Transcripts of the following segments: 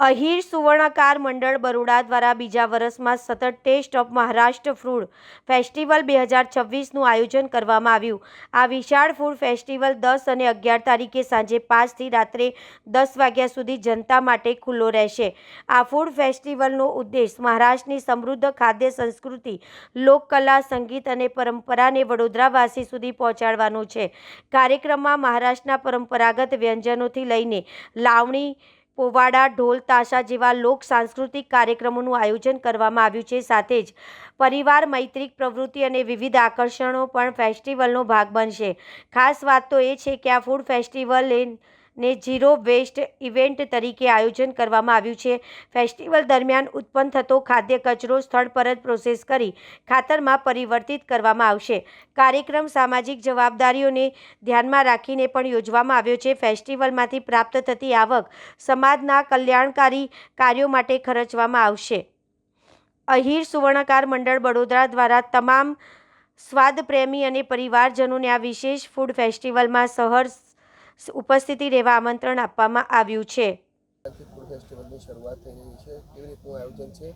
અહીર સુવર્ણકાર મંડળ બરોડા દ્વારા બીજા વર્ષમાં સતત taste of Maharashtra food festival 2026નું આયોજન કરવામાં આવ્યું। આ વિશાળ ફૂડ ફેસ્ટિવલ 10 અને 11 તારીખે સાંજે 5થી રાત્રે 10 વાગ્યા સુધી જનતા માટે ખુલ્લો રહેશે। આ ફૂડ ફેસ્ટિવલનો ઉદ્દેશ મહારાષ્ટ્રની સમૃદ્ધ ખાદ્ય સંસ્કૃતિ, લોકકલા, સંગીત અને પરંપરાને વડોદરાવાસી સુધી પહોંચાડવાનો છે। કાર્યક્રમમાં મહારાષ્ટ્રના પરંપરાગત વ્યંજનોથી લઈને લાવણી, પોવાડા, ઢોલ, તાશા જેવા લોક સાંસ્કૃતિક કાર્યક્રમોનું આયોજન કરવામાં આવ્યું છે। સાથે જ પરિવાર મૈત્રિક પ્રવૃત્તિ અને વિવિધ આકર્ષણો પણ ફેસ્ટિવલનો ભાગ બનશે। ખાસ વાત તો એ છે કે આ ફૂડ ફેસ્ટિવલને ઝીરો વેસ્ટ ઇવેન્ટ તરીકે આયોજન કરવામાં આવ્યું છે। ફેસ્ટિવલ દરમિયાન ઉત્પન્ન થતો ખાદ્ય કચરો સ્થળ પર જ પ્રોસેસ કરી ખાતરમાં પરિવર્તિત કરવામાં આવશે। કાર્યક્રમ સામાજિક જવાબદારીઓને ધ્યાનમાં રાખીને પણ યોજવામાં આવ્યો છે। ફેસ્ટિવલમાંથી પ્રાપ્ત થતી આવક સમાજના કલ્યાણકારી કાર્યો માટે ખર્ચવામાં આવશે। અહીર સુવર્ણકાર મંડળ બરોડા દ્વારા તમામ સ્વાદપ્રેમી અને પરિવારજનોને આ વિશેષ ફૂડ ફેસ્ટિવલમાં સહર્ષ ઉપસ્થિતિ રહેવા આમંત્રણ આપવામાં આવ્યું છે। ફૂડ ફેસ્ટિવલની શરૂઆત થઈ રહી છે, કેવી રીતનું આયોજન છે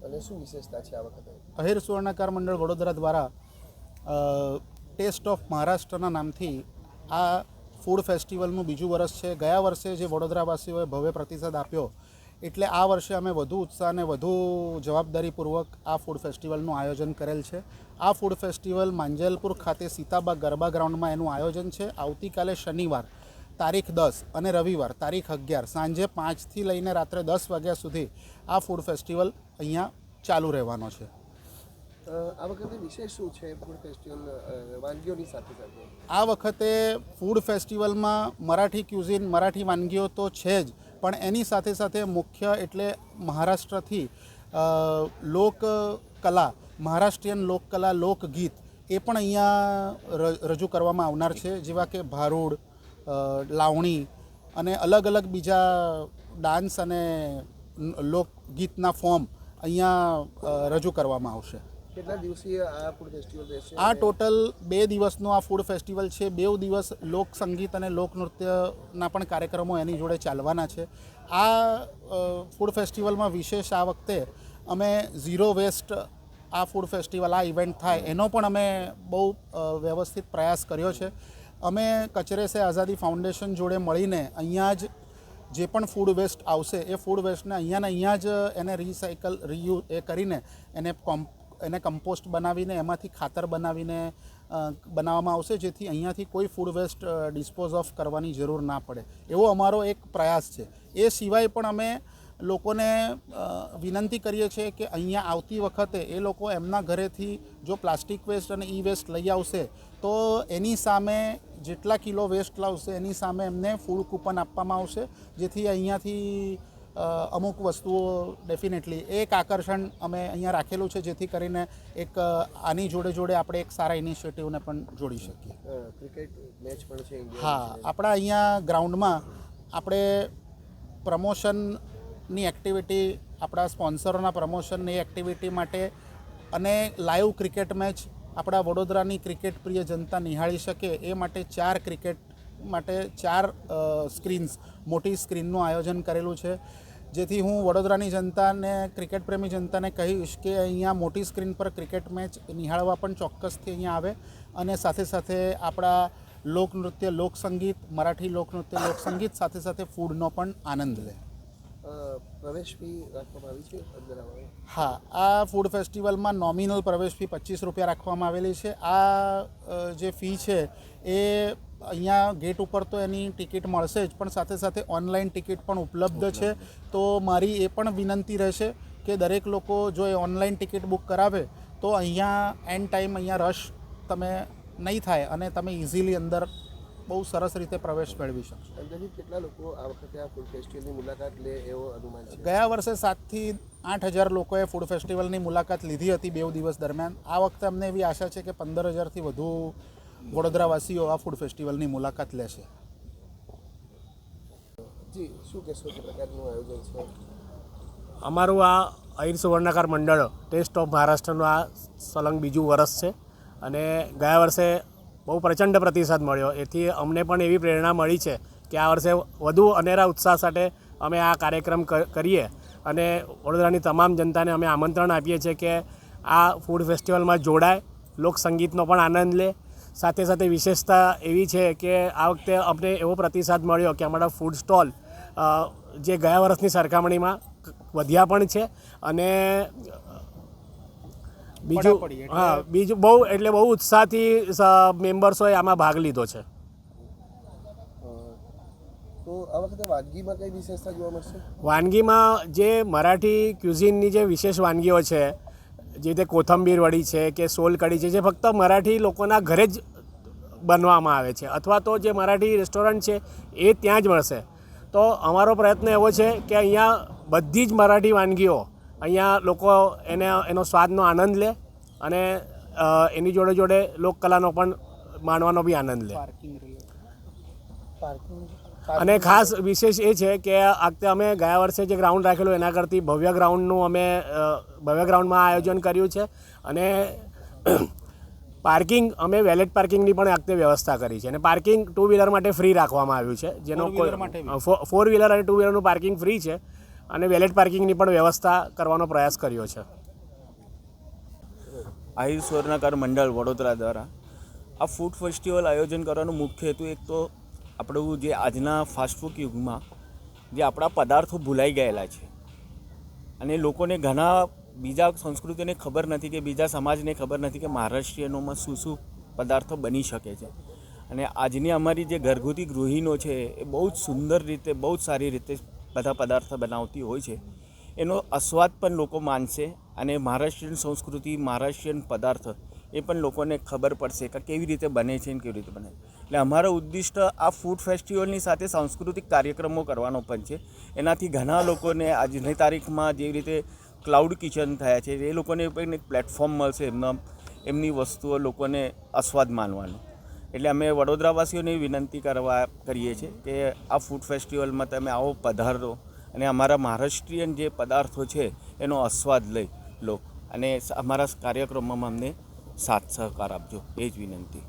અને શું વિશેષતા છે આ વખતે? અહીર સુવર્ણકાર મંડળ વડોદરા દ્વારા ટેસ્ટ ઓફ મહારાષ્ટ્રના નામથી આ ફૂડ ફેસ્ટિવલનું બીજું વર્ષ છે। ગયા વર્ષે જે વડોદરાવાસીઓએ ભવ્ય પ્રતિસાદ આપ્યો એટલે આ વર્ષે અમે વધુ ઉત્સાહ અને વધુ જવાબદારીપૂર્વક આ ફૂડ ફેસ્ટિવલનું આયોજન કરેલ છે। આ ફૂડ ફેસ્ટિવલ માંજલપુર ખાતે સીતાબા ગરબા ગ્રાઉન્ડમાં એનું આયોજન છે। આવતીકાલે શનિવાર તારીખ 10 અને રવિવાર તારીખ 11 સાંજે 5થી લઈને રાત્રે 10 વાગ્યા સુધી આ ફૂડ ફેસ્ટિવલ અહીંયા ચાલુ રહેવાનો છે। આ વખતે વિશેષ શું છે ફૂડ ફેસ્ટિવલ વાનગીઓની સાથે સાથે? આ વખતે ફૂડ ફેસ્ટિવલમાં મરાઠી ક્યુઝિન, મરાઠી વાનગીઓ તો છે જ, પણ એની સાથે સાથે મુખ્ય એટલે મહારાષ્ટ્રથી લોકકલા, મહારાષ્ટ્રીયન લોકકલા, લોકગીત એ પણ અહીંયા રજૂ કરવામાં આવનાર છે, જેવા કે ભારૂડ, લાવણી અને અલગ અલગ બીજા ડાન્સ અને લોકગીતના ફોર્મ અહીંયા રજૂ કરવામાં આવશે। કેટલા દિવસીય આ ફૂડ ફેસ્ટિવલ રહેશે? આ ટોટલ 2 દિવસનો આ ફૂડ ફેસ્ટિવલ છે। 2 દિવસ લોક સંગીત અને લોકનૃત્યના પણ કાર્યક્રમો એની જોડે ચાલવાના છે। આ ફૂડ ફેસ્ટિવલમાં વિશેષ આ વખતે અમે ઝીરો વેસ્ટ આ ફૂડ ફેસ્ટિવલ, આ ઇવેન્ટ થાય એનો પણ અમે બહુ વ્યવસ્થિત પ્રયાસ કર્યો છે। અમે કચરે સે આઝાદી ફાઉન્ડેશન જોડે મળીને અહીંયા જ જે પણ ફૂડ વેસ્ટ આવશે એ ફૂડ વેસ્ટને અહીંયા જ એને રિસાયકલ એ કરીને એને કમ્પોસ્ટ બનાવીને એમાંથી ખાતર બનાવીને બનાવવામાં આવશે, જેથી અહીંયાથી કોઈ ફૂડ વેસ્ટ ડિસ્પોઝ ઓફ કરવાની જરૂર ના પડે, એવો અમારો એક પ્રયાસ છે। એ સિવાય પણ અમે લોકોને વિનંતી કરીએ છીએ કે અહીંયા આવતી વખતે એ લોકો એમના ઘરેથી જો પ્લાસ્ટિક વેસ્ટ અને ઈ વેસ્ટ લઈ આવશે તો એની સામે જેટલા કિલો વેસ્ટ લાવશે એની સામે એમને ફૂડ કૂપન આપવામાં આવશે, જેથી અહીંયાથી અમુક વસ્તુઓ ડેફિનેટલી એક આકર્ષણ અમે અહીંયા રાખેલું છે, જેથી કરીને એક આની જોડે જોડે આપણે એક સારા ઇનિશિયેટિવને પણ જોડી શકીએ। ક્રિકેટ મેચ પણ છે? હા, આપણા અહીંયા ગ્રાઉન્ડમાં આપણે પ્રમોશનની એક્ટિવિટી, આપણા સ્પોન્સરોના પ્રમોશનની એક્ટિવિટી માટે અને લાઈવ ક્રિકેટ મેચ આપણા વડોદરાની ક્રિકેટ પ્રિય જનતા નિહાળી શકે એ માટે 4 ક્રિકેટ માટે 4 સ્ક્રીન્સ, મોટી સ્ક્રીનનું આયોજન કરેલું છે, જેથી હું વડોદરાની જનતાને, ક્રિકેટ પ્રેમી જનતાને કહીશ કે અહીંયા મોટી સ્ક્રીન પર ક્રિકેટ મેચ નિહાળવા પણ ચોક્કસથી અહીંયા આવે અને સાથે સાથે આપણા લોકનૃત્ય, લોકસંગીત, મરાઠી લોકનૃત્ય, લોકસંગીત સાથે સાથે ફૂડનો પણ આનંદ લે। પ્રવેશ ફી રાખવામાં આવી છે અંદર? હા, આ ફૂડ ફેસ્ટિવલમાં નોમિનલ પ્રવેશ ફી 25 રૂપિયા રાખવામાં આવેલી છે। આ જે ફી છે એ અહીંયા ગેટ ઉપર તો એની ટિકિટ મળશે જ, પણ સાથે સાથે ઓનલાઈન ટિકિટ પણ ઉપલબ્ધ છે। તો મારી એ પણ વિનંતી રહેશે કે દરેક લોકો જો એ ઓનલાઈન ટિકિટ બુક કરાવે તો અહીંયા એન્ડ ટાઈમ અહીંયા રશ તમે નહીં થાય અને તમે ઇઝીલી અંદર બહુ સરસ રીતે પ્રવેશ મેળવી શકશો। અંદાજિત કેટલા લોકો આ વખતે આ ફૂડ ફેસ્ટિવલની મુલાકાત લે એવો અનુમાન છે? ગયા વર્ષે 7,000 થી 8,000 લોકોએ ફૂડ ફેસ્ટિવલની મુલાકાત લીધી હતી 2 દિવસ દરમિયાન। આ વખતે અમને એવી આશા છે કે 15,000થી વધુ વડોદરાવાસીઓ આ ફૂડ ફેસ્ટિવલની મુલાકાત લેશે। જી, શું કહેશો, કે પ્રકારનું આયોજન છે? અમારું આ અહીર સુવર્ણકાર મંડળ ટેસ્ટ ઓફ મહારાષ્ટ્રનું આ સલંગ બીજું વર્ષ છે અને ગયા વર્ષે બહુ પ્રચંડ પ્રતિસાદ મળ્યો, એથી અમને પણ એવી પ્રેરણા મળી છે કે આ વર્ષે વધુ અનેરા ઉત્સાહ સાથે અમે આ કાર્યક્રમ કરીએ અને વડોદરાની તમામ જનતાને અમે આમંત્રણ આપીએ છીએ કે આ ફૂડ ફેસ્ટિવલમાં જોડાય, લોકસંગીતનો પણ આનંદ લે. સાથે સાથે વિશેષતા એવી છે કે આ વખતે અમને એવો પ્રતિસાદ મળ્યો કે અમારા ફૂડ સ્ટોલ જે ગયા વર્ષની સરખામણીમાં વધ્યા પણ છે અને બીજું બહુ ઉત્સાહથી મેમ્બર્સોએ આમાં ભાગ લીધો છે. તો આ વખતે વાનગીમાં કઈ વિશેષતા જોવા મળશે? વાનગીમાં જે મરાઠી ક્યુઝિનની જે વિશેષ વાનગીઓ છે, જે રીતે કોથંબીર વડી છે કે સોલ કઢી છે, જે ફક્ત મરાઠી લોકોના ઘરે જ બનવામાં આવે છે અથવા તો જે મરાઠી રેસ્ટોરન્ટ છે એ ત્યાં જ મળશે. તો અમારો પ્રયત્ન એવો છે કે અહીંયા બધી જ મરાઠી વાનગીઓ અહીંયા લોકો એનો સ્વાદનો આનંદ લે અને એની જોડે જોડે લોકકલાનો પણ માણવાનો બી આનંદ લે. અને ખાસ વિશેષ એ છે કે આ વખતે અમે ગયા વર્ષે જે ગ્રાઉન્ડ રાખેલું એના કરતી ભવ્ય ગ્રાઉન્ડમાં આયોજન કર્યું છે અને પાર્કિંગ અમે વેલેટ પાર્કિંગની પણ આ વખતે વ્યવસ્થા કરી છે અને પાર્કિંગ 2 વ્હીલર માટે ફ્રી રાખવામાં આવ્યું છે, જેનો 4 વ્હીલર અને 2 વ્હીલરનું પાર્કિંગ ફ્રી છે અને વેલેટ પાર્કિંગની પણ વ્યવસ્થા કરવાનો પ્રયાસ કર્યો છે. આહિર સ્વર્ણકાર મંડળ વડોદરા દ્વારા આ ફૂડ ફેસ્ટિવલ આયોજન કરવાનો મુખ્ય હેતુ એક તો આપણું જે આજના ફાસ્ટફૂડ યુગમાં જે આપણા પદાર્થો ભૂલાઈ ગયેલા છે અને લોકોને ઘણા બીજા સંસ્કૃતિને ખબર નથી કે બીજા સમાજને ખબર નથી કે મહારાષ્ટ્રીયનોમાં શું શું પદાર્થો બની શકે છે. અને આજની અમારી જે ઘરગુતી ગૃહિણીઓ છે એ બહુ જ સુંદર રીતે, બહુ જ સારી રીતે બધા પદાર્થ બનાવતી હોય છે. એનો આસ્વાદ પણ લોકો માનશે અને મહારાષ્ટ્રીયન સંસ્કૃતિ, મહારાષ્ટ્રીયન પદાર્થ એ પણ લોકોને ખબર પડશે કે કેવી રીતે બને છે અને કેવી રીતે બને. એટલે અમારો ઉદ્દિષ્ટ આ ફૂડ ફેસ્ટિવલની સાથે સાંસ્કૃતિક કાર્યક્રમો કરવાનો પણ છે. એનાથી ઘણા લોકોને આજની તારીખમાં જેવી રીતે ક્લાઉડ કિચન થયા છે એ લોકોને પણ એક પ્લેટફોર્મ મળશે એમની વસ્તુઓ લોકોને આસ્વાદ માનવાનો. એટલે અમે વડોદરાવાસીઓને વિનંતી કરીએ છીએ કે આ ફૂડ ફેસ્ટિવલમાં તમે આવો, પધારો અને અમારા મહારાષ્ટ્રીયન જે પદાર્થો છે એનો આસ્વાદ લઈ લો અને અમારા કાર્યક્રમોમાં અમને સાથ સહકાર આપજો, એ જ વિનંતી.